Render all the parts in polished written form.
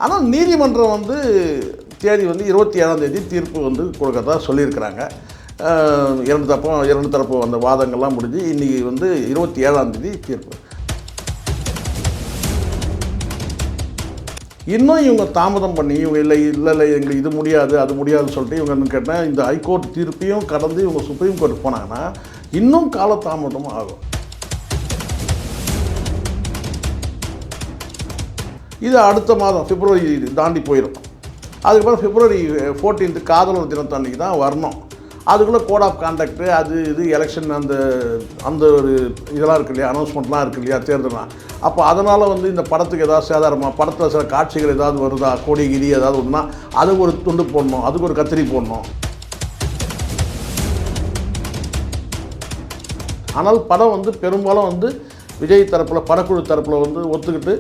ஆனால் நீதிமன்றம் வந்து தேதி வந்து 27ஆம் தேதி தீர்ப்பு வந்து கொடுக்கறதா சொல்லியிருக்கிறாங்க. இரண்டு தரப்பு அந்த வாதங்கள்லாம் முடிஞ்சு இன்றைக்கி வந்து 27ஆம் தேதி தீர்ப்பு. இன்னும் இவங்க தாமதம் பண்ணி இவங்க இல்லை எங்களுக்கு இது முடியாது அது முடியாதுன்னு சொல்லிட்டு இவங்க கேட்டால் இந்த ஹைகோர்ட் தீர்ப்பையும் கடந்து இவங்க சுப்ரீம் கோர்ட் போனாங்கன்னா இன்னும் காலதாமதம் ஆகும். இது அடுத்த மாதம் பிப்ரவரி தாண்டி போயிடும். அதுக்கப்புறம் பிப்ரவரி 14 காதலர் தினத்தன்னைக்கு தான் வரணும். அதுக்குள்ளே கோட் ஆஃப் கான்டக்ட் அது இது எலெக்ஷன் அந்த ஒரு இதெல்லாம் இருக்கு இல்லையா, அனௌன்ஸ்மெண்ட்லாம் இருக்குது இல்லையா, தேர்தலாம். அப்போ அதனால் வந்து இந்த படத்துக்கு ஏதாவது சேதாரமாக, படத்தில் சில காட்சிகள் ஏதாவது வருதா, கோடிகிரி ஏதாவது ஒன்றுனா அதுக்கு ஒரு துண்டு போடணும், அதுக்கு ஒரு கத்திரி போடணும். ஆனால் படம் வந்து பெரும்பாலும் வந்து விஜய் தரப்பில் படக்குழு தரப்பில் வந்து ஒத்துக்கிட்டு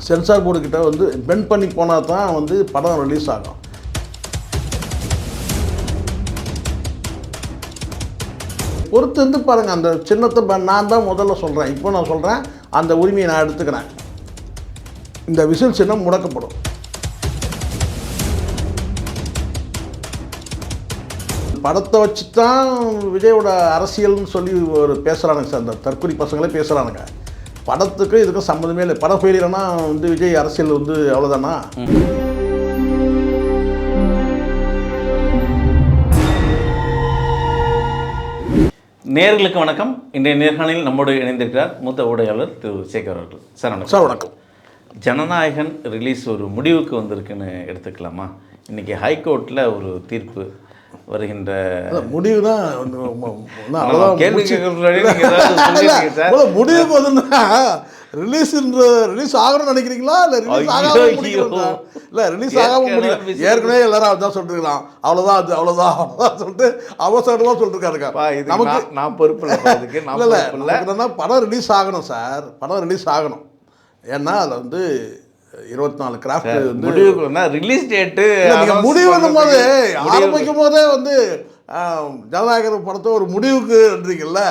சென்சார் போர்டுக்கிட்ட வந்து பெண்ட் பண்ணி போனால் தான் வந்து படம் ரிலீஸ் ஆகும். பொறுத்து வந்து பாருங்கள், அந்த சின்னத்தை நான் தான் முதல்ல சொல்கிறேன். இப்போ நான் சொல்கிறேன், அந்த உரிமையை நான் எடுத்துக்கிறேன். இந்த விசில் சின்னம் முடக்கப்படும். படத்தை வச்சு தான் விஜயோட அரசியல்னு சொல்லி ஒரு பேசுகிறானுங்க சார், அந்த தற்கொலை பசங்களே பேசுகிறானுங்க. படத்துக்கு இதுக்கும் சம்மந்தமே இல்லை. படம் ஃபெயிலியர்னா வந்து விஜய் அரசியல் வந்து அவ்வளோதானா? நேயர்களுக்கு வணக்கம். இன்றைய நேர்காணலில் நம்மோடு இணைந்திருக்கிறார் மூத்த ஊடகர் திரு சேகர் அவர்கள். சார் வணக்கம். சார் வணக்கம். ஜனநாயகன் ரிலீஸ் ஒரு முடிவுக்கு வந்திருக்குன்னு எடுத்துக்கலாமா? இன்றைக்கி ஹைகோர்ட்டில் ஒரு தீர்ப்பு வருகின்ற முடிவு தான். முடிவுக்கு வந்துன்னா ரிலீஸ் ஆகணும்னு நினைக்கிறீங்களா, இல்லை ரிலீஸ் ஆகாமல் முடிக்கிறீங்களா? இல்லை, ரிலீஸ் ஆகாமல் முடியும். ஏற்கனவே எல்லாரும் அதுதான் சொல்லிருக்கலாம். அவ்வளோதான் சொல்லிட்டு அவசரமாக சொல்லிருக்காருக்கா. நமக்கு நான் பொறுப்பு இல்லை. படம் ரிலீஸ் ஆகணும் சார், படம் ரிலீஸ் ஆகணும். ஏன்னா அதில் வந்து 24 கிராஃப்ட் வந்து முடிவுக்கு ரிலீஸ் டேட்டு முடிவுன்னும் போது ஆரம்பிக்கும் போதே வந்து ஜனநாயகர் படத்தை ஒரு முடிவுக்குன்றீங்கல்ல.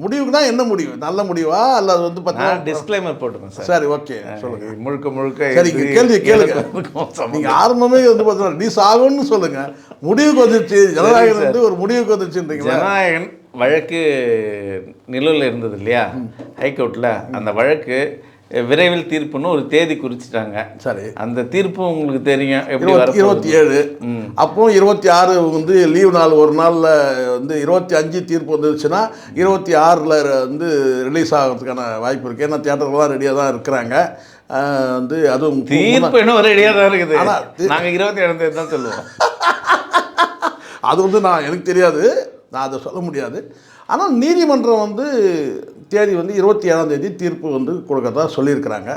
முடிவுக்குனா என்ன முடிவு? நல்ல முடிவா அல்ல அது வந்து பார்த்தீங்கன்னா டிஸ்க்ளைமர் போட்டுருக்கேன் சார். சரி, ஓகே, சொல்லுங்கள். முழுக்க சரி, கேள்வி கேளுங்க. நீங்கள் ஆரம்பமே வந்து பார்த்தீங்கன்னா ரிலீஸ் ஆகும்னு சொல்லுங்கள். முடிவுக்கு வந்துருச்சு, ஜனநாயகன் வந்து ஒரு முடிவுக்கு வந்துருச்சுன்றீங்களா? ஜனநாயகன் வழக்கு நிலுவையில் இருந்தது இல்லையா ஹைகோர்ட்டில். அந்த வழக்கு விரைவில் தீர்ப்புன்னு ஒரு தேதி குறிச்சிட்டாங்க. சரி, அந்த தீர்ப்பு உங்களுக்கு தெரியும் எப்படி? 27. அப்போ 26 வந்து லீவ் நாள், ஒரு நாளில் வந்து 25 தீர்ப்பு வந்துருச்சுன்னா 26 வந்து ரிலீஸ் ஆகிறதுக்கான வாய்ப்பு இருக்குது. ஏன்னா தியேட்டர்லாம் ரெடியாக தான் இருக்கிறாங்க. வந்து அதுவும் தீர்ப்பு இன்னும் ரெடியாக தான் இருக்குது. ஆனால் நாங்கள் 27 தான் சொல்லுவோம். அது வந்து எனக்கு தெரியாது, நான் அதை சொல்ல முடியாது. ஆனால் நீதிமன்றம் வந்து தேதி வந்து 27ஆம் தேதி தீர்ப்பு வந்து கொடுக்கறதா சொல்லியிருக்கிறாங்க.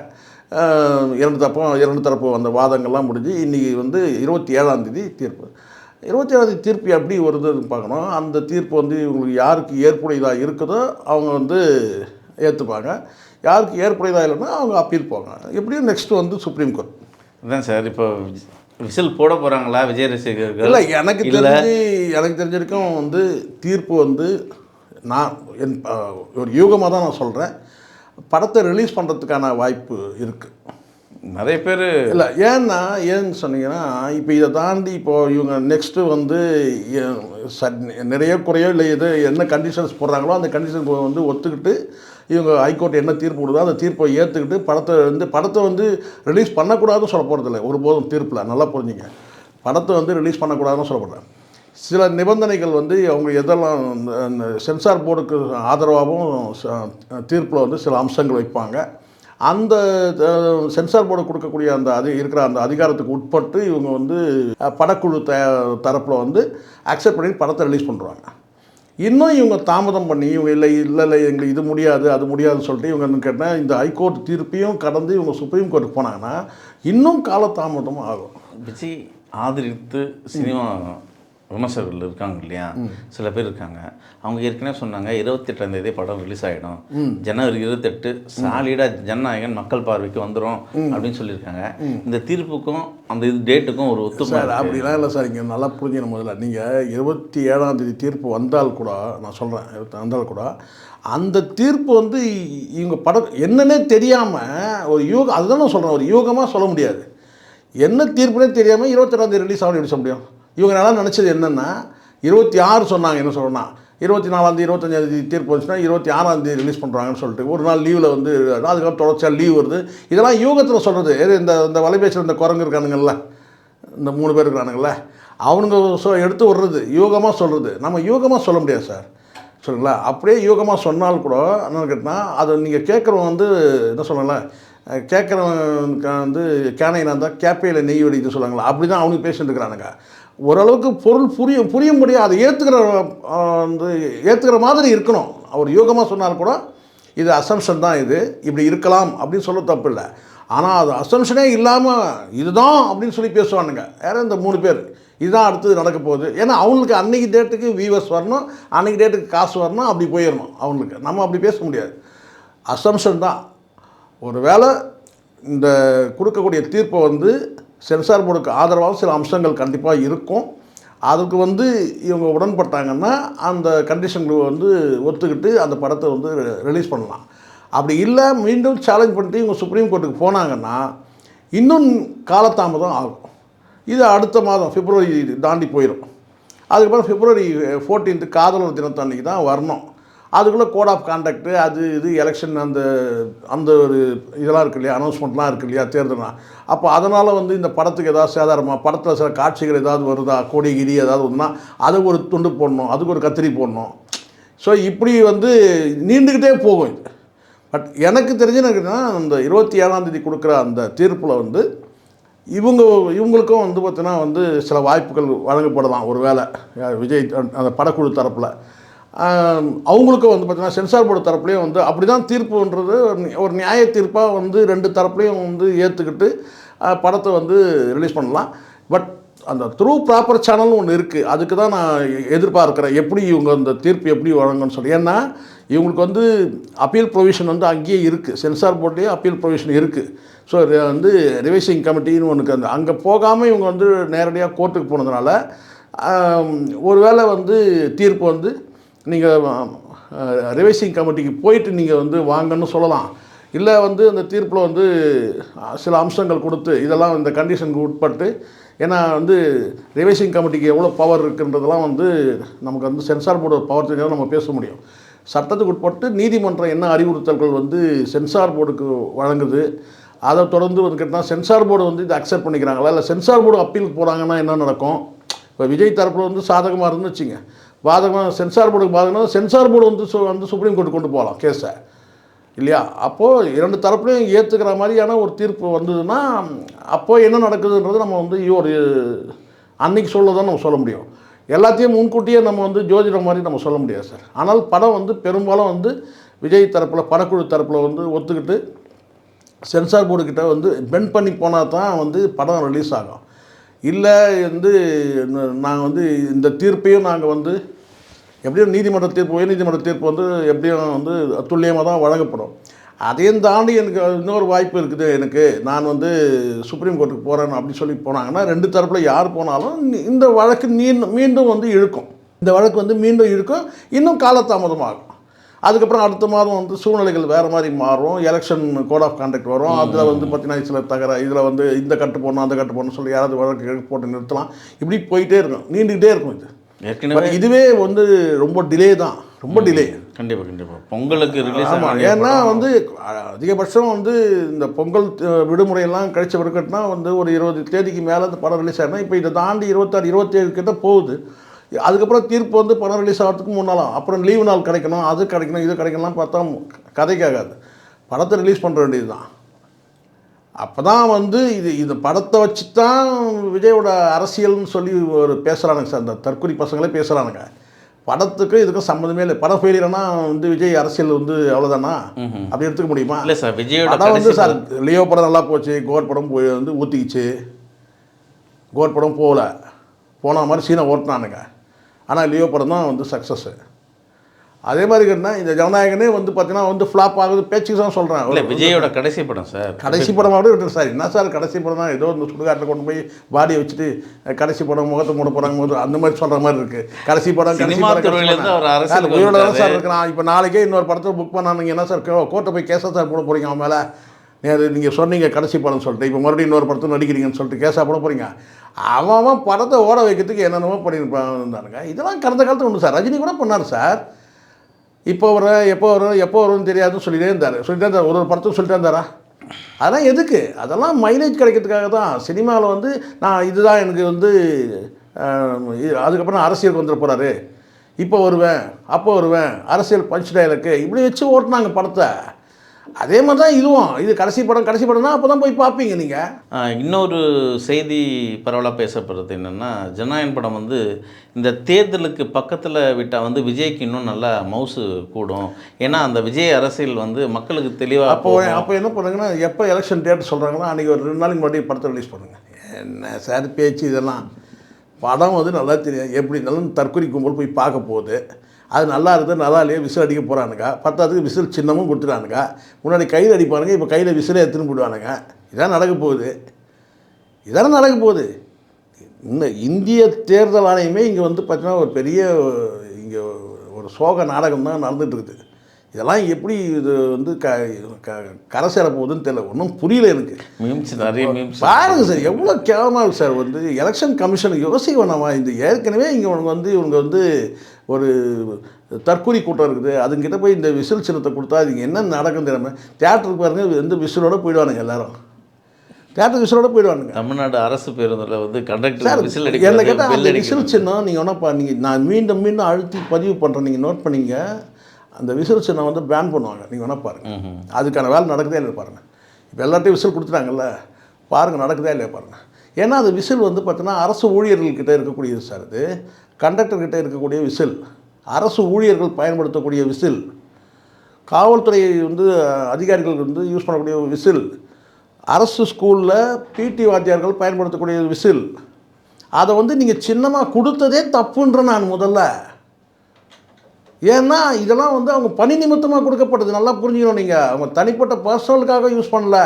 இரண்டு தரப்பு அந்த வாதங்கள்லாம் முடிஞ்சு இன்றைக்கி வந்து 27ஆம் தேதி தீர்ப்பு. 27ஆம் தேதி தீர்ப்பு எப்படி வருதுன்னு பார்க்கணும். அந்த தீர்ப்பு வந்து இவங்களுக்கு யாருக்கு ஏற்புடையதாக இருக்குதோ அவங்க வந்து ஏற்றுப்பாங்க. யாருக்கு ஏற்புடையதாக இல்லைன்னா அவங்க அப்பீல் போவாங்க. எப்படியும் நெக்ஸ்ட்டு வந்து சுப்ரீம் கோர்ட் அதான் சார். இப்போ விசில் போட போகிறாங்களா விஜய் ரசிகர்கள்? இல்லை, எனக்கு தெரிஞ்சிருக்கும் வந்து தீர்ப்பு வந்து நான் ஒரு யூகமாக தான் நான் சொல்கிறேன். படத்தை ரிலீஸ் பண்ணுறதுக்கான வாய்ப்பு இருக்குது. நிறைய பேர் இல்லை, ஏன்னு சொன்னீங்கன்னா இப்போ இதை தாண்டி இப்போது இவங்க நெக்ஸ்ட்டு வந்து நிறைய குறையோ இல்லை இது என்ன கண்டிஷன்ஸ் போடுறாங்களோ அந்த கண்டிஷன் வந்து ஒத்துக்கிட்டு இவங்க ஹைகோர்ட் என்ன தீர்ப்பு கொடுதோ அந்த தீர்ப்பை ஏற்றுக்கிட்டு படத்தை வந்து ரிலீஸ் பண்ணக்கூடாதுன்னு சொல்ல போகிறதில்ல ஒருபோதும் தீர்ப்பில். நல்லா புரிஞ்சுங்க, படத்தை வந்து ரிலீஸ் பண்ணக்கூடாதுன்னு சொல்லப்படுறேன். சில நிபந்தனைகள் வந்து அவங்க எதெல்லாம் சென்சார் போர்டுக்கு ஆதரவாகவும் தீர்ப்பில் வந்து சில அம்சங்கள் வைப்பாங்க. அந்த சென்சார் போர்டு கொடுக்கக்கூடிய இருக்கிற அந்த அதிகாரத்துக்கு உட்பட்டு இவங்க வந்து படக்குழு தரப்பில் வந்து அக்செப்ட் பண்ணி படத்தை ரிலீஸ் பண்ணுறாங்க. இன்னும் இவங்க தாமதம் பண்ணி இவங்க இல்லை எங்களுக்கு இது முடியாது அது முடியாதுன்னு சொல்லிட்டு இவங்க கேட்டால் இந்த ஹைகோர்ட் தீர்ப்பையும் கடந்து இவங்க சுப்ரீம் கோர்ட்டுக்கு போனாங்கன்னா இன்னும் காலதாமதம் ஆகும். விஜய் ஆதரித்து சினிமா விமர்சகர்கள் இருக்காங்க இல்லையா, சில பேர் இருக்காங்க. அவங்க ஏற்கனவே சொன்னாங்க 28ஆம் தேதி படம் ரிலீஸ் ஆகிடும், ஜனவரி 28 சாலிடாக ஜனநாயகன் மக்கள் பார்வைக்கு வந்துடும் அப்படின்னு சொல்லியிருக்காங்க. இந்த தீர்ப்புக்கும் அந்த டேட்டுக்கும் ஒரு ஒத்துமை அப்படிலாம் இல்லை சார். இங்கே நல்லா புரிஞ்சுக்கணும். முதல்ல நீங்கள் 27ஆம் தேதி தீர்ப்பு வந்தால் கூட, நான் சொல்கிறேன், வந்தால் கூட அந்த தீர்ப்பு வந்து இவங்க படம் என்னன்னே தெரியாமல் ஒரு அதுதான் நான் சொல்கிறேன், ஒரு யூகமாக சொல்ல முடியாது. என்ன தீர்ப்புனே தெரியாமல் 22ஆம் தேதி ரிலீஸ் ஆகணும் எப்படி சொல்ல முடியும்? இவங்க நல்லா நினச்சது என்னென்னா 26 சொன்னாங்க. என்ன சொல்லணும்னா 24ஆம் தேதி 25ஆம் தேதி தீர்ப்பு வந்துச்சுன்னா 26ஆம் தேதி ரிலீஸ் பண்ணுறாங்கன்னு சொல்லிட்டு ஒரு நாள் லீவில் வந்து அதுக்கப்புறம் தொடர்ச்சியாக லீவ் வருது. இதெல்லாம் யூகத்தில் சொல்கிறது. இந்த வலைபேசியில் இந்த குரங்கு இருக்கானுங்கள்ல, இந்த 3 பேர் இருக்கிறானுங்கள, அவனுங்க எடுத்து விடுறது யூகமாக சொல்கிறது. நம்ம யூகமாக சொல்ல முடியாது சார், சரிங்களா? அப்படியே யூகமாக சொன்னால் கூட என்னென்னு கேட்டால் அதை நீங்கள் கேட்குறவங்க வந்து என்ன சொல்லலை, கேட்குறவங்க வந்து கேனையில் இருந்தால் கேப்பையில் நெய் வெடித்து சொல்லுவாங்களா, அப்படி தான் அவனுக்கு பேசிட்டு இருக்கிறானுங்க. ஓரளவுக்கு பொருள் புரிய முடியும். அதை ஏற்றுக்கிற மாதிரி இருக்கணும். அவர் யூகமாக சொன்னால் கூட இது அசம்ஷன் தான், இது இப்படி இருக்கலாம் அப்படின்னு சொல்ல தப்பு இல்லை. ஆனால் அது அசம்ஷனே இல்லாமல் இதுதான் அப்படின்னு சொல்லி பேசுவானுங்க. யாரும் இந்த 3 பேர் இதுதான் அடுத்தது நடக்க போகுது. ஏன்னா அவங்களுக்கு அன்றைக்கி டேட்டுக்கு வியூவர்ஸ் வரணும், அன்றைக்கி டேட்டுக்கு காசு வரணும், அப்படி போயிடணும் அவங்களுக்கு. நம்ம அப்படி பேச முடியாது. அசம்ஷன் தான். ஒரு வேளை இந்த கொடுக்கக்கூடிய தீர்ப்பை வந்து சென்சார் போர்டுக்கு ஆதரவாக சில அம்சங்கள் கண்டிப்பாக இருக்கும். அதுக்கு வந்து இவங்க உடன்பட்டாங்கன்னா அந்த கண்டிஷன்களை வந்து ஒத்துக்கிட்டு அந்த படத்தை வந்து ரிலீஸ் பண்ணலாம். அப்படி இல்லை மீண்டும் சேலஞ்ச் பண்ணிட்டு இவங்க சுப்ரீம் கோர்ட்டுக்கு போனாங்கன்னா இன்னும் காலதாமதம் ஆகும். இது அடுத்த மாதம் பிப்ரவரி தாண்டி போயிடும். அதுக்கப்புறம் பிப்ரவரி 14 காதலர் தினத்தன்னைக்கு தான் வரணும். அதுக்குள்ளே கோட் ஆஃப் கான்டக்ட்டு அது இது எலெக்ஷன் அந்த ஒரு இதெல்லாம் இருக்குது இல்லையா, அனௌன்ஸ்மெண்ட்லாம் இருக்குது இல்லையா, தேர்தலாம். அப்போ அதனால் வந்து இந்த படத்துக்கு ஏதாவது சேதாரமாக, படத்தில் சில காட்சிகள் ஏதாவது வருதா, கொடி கிடி ஏதாவது ஒன்றுனா அதுக்கு ஒரு துண்டு போடணும், அதுக்கு ஒரு கத்திரி போடணும். ஸோ இப்படி வந்து நீண்டுக்கிட்டே போகும் இது. பட் எனக்கு தெரிஞ்சுன்னா அந்த 27ஆம் தேதி கொடுக்குற அந்த தீர்ப்பில் வந்து இவங்களுக்கும் வந்து பார்த்தீங்கன்னா வந்து சில வாய்ப்புகள் வழங்கப்படலாம். ஒரு வேளை விஜய் அந்த படக்குழு தரப்பில் அவங்களுக்கும் வந்து பார்த்திங்கன்னா சென்சார் போர்டு தரப்புலேயும் வந்து அப்படி தான் தீர்ப்புன்றது ஒரு நியாய தீர்ப்பாக வந்து 2 தரப்புலையும் வந்து ஏற்றுக்கிட்டு படத்தை வந்து ரிலீஸ் பண்ணலாம். பட் அந்த த்ரூ ப்ராப்பர் சேனல்னு ஒன்று இருக்குது. அதுக்கு தான் நான் எதிர்பார்க்குறேன், எப்படி இவங்க அந்த தீர்ப்பு எப்படி வழங்கன்னு சொல்லி. ஏன்னா இவங்களுக்கு வந்து அப்பீல் ப்ரொவிஷன் வந்து அங்கேயே இருக்குது, சென்சார் போர்ட்லேயே அப்பீல் ப்ரொவிஷன் இருக்குது. ஸோ வந்து ரிவைசிங் கமிட்டின்னு ஒன்றுக்கு அந்த அங்கே போகாமல் இவங்க வந்து நேரடியாக கோர்ட்டுக்கு போனதுனால ஒருவேளை வந்து தீர்ப்பு வந்து நீங்கள் ரிவைசிங் கமிட்டிக்கு போயிட்டு நீங்கள் வந்து வாங்கன்னு சொல்லலாம். இல்லை வந்து அந்த தீர்ப்பில் வந்து சில அம்சங்கள் கொடுத்து இதெல்லாம் இந்த கண்டிஷனுக்கு உட்பட்டு, ஏன்னா வந்து ரிவைசிங் கமிட்டிக்கு எவ்வளோ பவர் இருக்குன்றதெல்லாம் வந்து நமக்கு வந்து சென்சார் போர்டு பவர் தெரிஞ்சால் நம்ம பேச முடியும். சட்டத்துக்கு உட்பட்டு நீதிமன்றம் என்ன அறிவுறுத்தல்கள் வந்து சென்சார் போர்டுக்கு வழங்குது, அதை தொடர்ந்து வந்து கேட்டால் சென்சார் போர்டு வந்து இதை அக்செப்ட் பண்ணிக்கிறாங்களா, இல்லை சென்சார் போர்டு அப்பீலுக்கு போகிறாங்கன்னா என்ன நடக்கும். இப்போ விஜய் தரப்பில் வந்து சாதகமாக இருந்துன்னு வச்சுங்க, பாதகமாக சென்சார் போர்டுக்கு பாதகமாக சென்சார் போர்டு வந்து சுப்ரீம் கோர்ட்டு கொண்டு போகலாம் கேஸை இல்லையா. அப்போது 2 தரப்புலையும் ஏற்றுக்கிற மாதிரியான ஒரு தீர்ப்பு வந்ததுன்னா அப்போது என்ன நடக்குதுன்றது நம்ம வந்து ஒரு அன்றைக்கி சொல்ல தான் நம்ம சொல்ல முடியும். எல்லாத்தையும் முன்கூட்டியே நம்ம வந்து ஜோதிடம் மாதிரி நம்ம சொல்ல முடியாது சார். ஆனால் படம் வந்து பெரும்பாலும் வந்து விஜய் தரப்பில் படக்குழு தரப்பில் வந்து ஒத்துக்கிட்டு சென்சார் போர்டுக்கிட்ட வந்து பெண்ட் பண்ணி போனால் தான் வந்து படம் ரிலீஸ் ஆகும். இல்லை வந்து நாங்கள் வந்து இந்த தீர்ப்பையும் நாங்கள் வந்து எப்படியும் நீதிமன்ற தீர்ப்பு உயர்நீதிமன்ற தீர்ப்பு வந்து எப்படியும் வந்து துல்லியமாக தான் வழங்கப்படும். அதையும் தாண்டி எனக்கு இன்னொரு வாய்ப்பு இருக்குது, எனக்கு நான் வந்து சுப்ரீம் கோர்ட்டுக்கு போகிறேன்னு அப்படி சொல்லி போனாங்கன்னா 2 தரப்பில் யார் போனாலும் இந்த வழக்கு மீண்டும் வந்து இழுக்கும். இந்த வழக்கு வந்து மீண்டும் இழுக்கும், இன்னும் காலதாமதமாகும். அதுக்கப்புறம் அடுத்த மாதம் வந்து சூழ்நிலைகள் வேறு மாதிரி மாறும், எலெக்ஷன் கோட் ஆஃப் கான்டக்ட் வரும். அதில் வந்து பார்த்தீங்கன்னா சில இதில் வந்து இந்த கட்டு போடணும் அந்த கட்டு போடணும்னு சொல்லி யாராவது வழக்கு போட்டு நிறுத்தலாம். இப்படி போயிட்டே இருக்கும், நீண்டுக்கிட்டே இருக்கும். இது ஏற்கனவே இதுவே வந்து ரொம்ப டிலே தான், ரொம்ப டிலே. கண்டிப்பாக பொங்கலுக்கு ரிலீஸ் ஆகும். ஏன்னா வந்து அதிகபட்சம் வந்து இந்த பொங்கல் விடுமுறையெல்லாம் கழிச்ச பிறகுனா வந்து ஒரு 20 தேதிக்கு மேலே இந்த படம் ரிலீஸ் ஆகிடும். இப்போ இதை தாண்டி 26 27 கிட்ட போகுது. அதுக்கப்புறம் தீர்ப்பு வந்து படம் ரிலீஸ் ஆகிறதுக்கு முன்னாலும் அப்புறம் லீவு நாள் கிடைக்கணும், அது கிடைக்கணும், இது கிடைக்கணும்லாம் பார்த்தா கதைக்காகாது. படத்தை ரிலீஸ் பண்ணுற வேண்டியது தான். அப்போ தான் வந்து இது படத்தை வச்சு தான் விஜயோட அரசியல்னு சொல்லி ஒரு பேசுகிறானுங்க சார். அந்த தற்கொலை பசங்களே பேசுகிறானுங்க. படத்துக்கு இதுக்கும் சம்மந்தமே இல்லை. படம் ஃபெயிலியர்னா வந்து விஜய் அரசியல் வந்து அவ்வளோதானா அப்படி எடுத்துக்க முடியுமா? இல்லை சார், விஜயோட படம் வந்து சார் லியோ படம் நல்லா போச்சு, கோட் படம் போய் வந்து ஊற்றிக்கிச்சு, கோட் படம் போன மாதிரி சீனை ஓட்டினானுங்க. ஆனால் லியோ படம் தான் வந்து சக்ஸஸ்ஸு. அதே மாதிரி கேட்டால் இந்த ஜனநாயகனே வந்து பார்த்தீங்கன்னா வந்து ஃப்ளாப் ஆகுது, பேச்சுக்கு தான் சொல்கிறேன். இல்லை விஜயோட கடைசி படம் சார், கடைசி படமாகவே விட்டு சார் என்ன சார் கடைசி படம் தான் ஏதோ இந்த சுடுகாட்டில் கொண்டு போய் பாடியை வச்சுட்டு கடைசி படம் முகத்தை மூட போகிறாங்க அந்த மாதிரி சொல்கிற மாதிரி இருக்குது. கடைசி படம் உயிரோட தான் சார் இருக்கிறான். இப்போ நாளைக்கே இன்னொரு படத்தை புக் பண்ணானுங்க, என்ன சார் கோர்ட்டை போய் கேஸாக சார் போட போகிறீங்க அவன் மேலே நீங்கள் சொன்னீங்க கடைசி படம் சொல்லிட்டு இப்போ மறுபடியும் இன்னொரு படத்தில் நடிக்கிறீங்கன்னு சொல்லிட்டு கேஸாக போட போகிறீங்க. அவன் படத்தை ஓட வைக்கிறதுக்கு என்னென்னமோ பண்ணியிருப்பாங்க. இதெல்லாம் கடந்த காலத்தில் உண்டு சார். ரஜினி கூட பண்ணார் சார். இப்போ எப்போ வரும்னு தெரியாதுன்னு சொல்லிட்டே இருந்தார். ஒரு படத்துக்கு சொல்லிட்டே இருந்தாரா? அதெல்லாம் எதுக்கு? அதெல்லாம் மைலேஜ் கிடைக்கிறதுக்காக தான். சினிமாவில் வந்து நான் இதுதான் எனக்கு வந்து அதுக்கப்புறம் அரசியலுக்கு வந்துட போகிறாரு, இப்போ வருவேன் அப்போ வருவேன், அரசியல் பஞ்ச் டயலுக்கு இப்படி வச்சு ஓட்டினாங்க படத்தை. அதே மாதிரி தான் இதுவும். இது கடைசி படம் தான், அப்போ தான் போய் பார்ப்பீங்க நீங்கள். இன்னொரு செய்தி பரவலாக பேசப்படுறது என்னென்னா, ஜனநாயகன் படம் வந்து இந்த தேர்தலுக்கு பக்கத்தில் விட்டால் வந்து விஜய்க்கு இன்னும் நல்லா மவுசு கூடும். ஏன்னா அந்த விஜய் அரசியல் வந்து மக்களுக்கு தெளிவாக அப்போ என்ன பண்ணுங்கன்னா, எப்போ எலெக்ஷன் டேட் சொல்கிறாங்கன்னா அன்றைக்கி ஒரு 2 நாளைக்கு முன்னாடி படத்தை ரிலீஸ் பண்ணுங்கள். என்ன சார் பேச்சு இதெல்லாம்? படம் வந்து நல்லா தெரியும். எப்படி இருந்தாலும் தற்கொலை கும்பல் போய் பார்க்க போகுது. அது நல்லா இருக்குது, நல்லா இல்லையே விசில் அடிக்க போகிறானுங்க. பத்தாவதுக்கு விசில் சின்னமும் கொடுத்துட்டானுங்க. முன்னாடி கையில் அடிப்பானுங்க, இப்போ கையில் விசிலே எடுத்துன்னு போயிடுவானுங்க. இதான் நடக்க போகுது. இதான நடக்க போகுது. இன்னும் இந்திய தேர்தல் ஆணையமே இங்கே வந்து பார்த்தீங்கன்னா ஒரு பெரிய இங்கே ஒரு சோக நாடகம் தான் நடந்துகிட்ருக்குது. இதெல்லாம் எப்படி இது வந்து கரை சேர போகுதுன்னு தெரியல. ஒன்றும் புரியல எனக்கு. நிறைய மீம்ஸ் பாருங்கள் சார், எவ்வளோ கேவலமாக இருக்குது சார். வந்து எலெக்ஷன் கமிஷன் யோசிக்க வேணாமா? இந்த ஏற்கனவே இவங்க வந்து ஒரு தற்கொலை கூட்டம் இருக்குது. அதுங்கிட்ட போய் இந்த விசில் சின்னத்தை கொடுத்தா அதுங்க என்ன நடக்கும் தெரியாமல் தியேட்டருக்கு பாருங்கள், வந்து விசிலோடு போயிடுவானுங்க. எல்லோரும் தியேட்டர் விசிலோடு போயிடுவானுங்க. தமிழ்நாடு அரசு பேருந்தில் வந்து கண்டக்டர் விசில் அடிக்க என்ன கேட்டால் அந்த விசில் சின்னம் நீங்கள் ஒன்றா நான் மீண்டும் அழுத்தி பதிவு பண்ணுறேன். நீங்கள் நோட் பண்ணிங்க, அந்த விசில் சின்னம் வந்து பேன் பண்ணுவாங்க. நீங்கள் வேணால் பாருங்கள். அதுக்கான வேலை நடக்குதே இல்லை பாருங்கள். இப்போ எல்லாத்தையும் விசில் கொடுத்துட்டாங்கல்ல, பாருங்கள் நடக்குதே இல்லையா பாருங்கள். ஏன்னா அது விசில் வந்து பார்த்தீங்கன்னா அரசு ஊழியர்கள்கிட்ட இருக்கக்கூடியது சார். அது கண்டக்டர்கிட்ட இருக்கக்கூடிய விசில், அரசு ஊழியர்கள் பயன்படுத்தக்கூடிய விசில், காவல்துறை வந்து அதிகாரிகள் வந்து யூஸ் பண்ணக்கூடிய விசில், அரசு ஸ்கூலில் பிடி வாத்தியார்கள் பயன்படுத்தக்கூடிய விசில். அதை வந்து நீங்கள் சின்னமாக கொடுத்ததே தப்புன்ற நான் முதல்ல. ஏன்னா இதெல்லாம் வந்து அவங்க பணி நிமித்தமாக கொடுக்கப்பட்டது. நல்லா புரிஞ்சுக்கணும் நீங்கள். அவங்க தனிப்பட்ட பர்சனலுக்காக யூஸ் பண்ணல.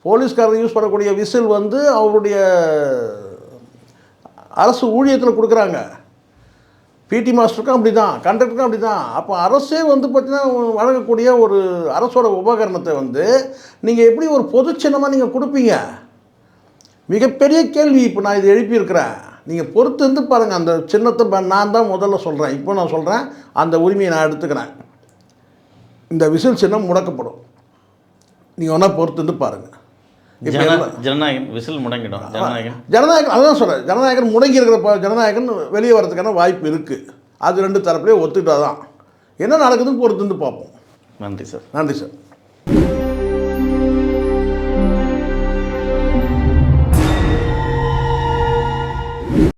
போலீஸ்காரர் யூஸ் பண்ணக்கூடிய விசில் வந்து அவருடைய அரசு ஊழியத்தில் கொடுக்குறாங்க. பிடி மாஸ்டருக்கும் அப்படி தான், கண்டக்டருக்கும் அப்படி தான். அப்போ அரசே வந்து பார்த்திங்கன்னா வழங்கக்கூடிய ஒரு அரசோட உபகரணத்தை வந்து நீங்கள் எப்படி ஒரு பொது சின்னமாக நீங்கள் கொடுப்பீங்க? மிகப்பெரிய கேள்வி. இப்போ நான் இதை எழுப்பியிருக்கிறேன். நீங்கள் பொறுத்து இருந்து பாருங்கள். அந்த சின்னத்தை நான் தான் முதல்ல சொல்கிறேன். இப்போ நான் சொல்கிறேன், அந்த உரிமையை நான் எடுத்துக்கிறேன். இந்த விசில் சின்னம் முடக்கப்படும். நீங்கள் ஒன்றா பொறுத்து இருந்து பாருங்கள். ஜனநாயகன் விசில் முடங்கிடும். ஜனநாயகன் அதான் சொல்கிறேன். ஜனநாயகன் முடங்கி இருக்கிற ஜனநாயகன் வெளியே வரதுக்கான வாய்ப்பு இருக்குது. அது 2 தரப்புலேயே ஒத்துக்கிட்டால் தான் என்ன நடக்குதுன்னு பொறுத்து இருந்து பார்ப்போம். நன்றி சார். நன்றி சார்.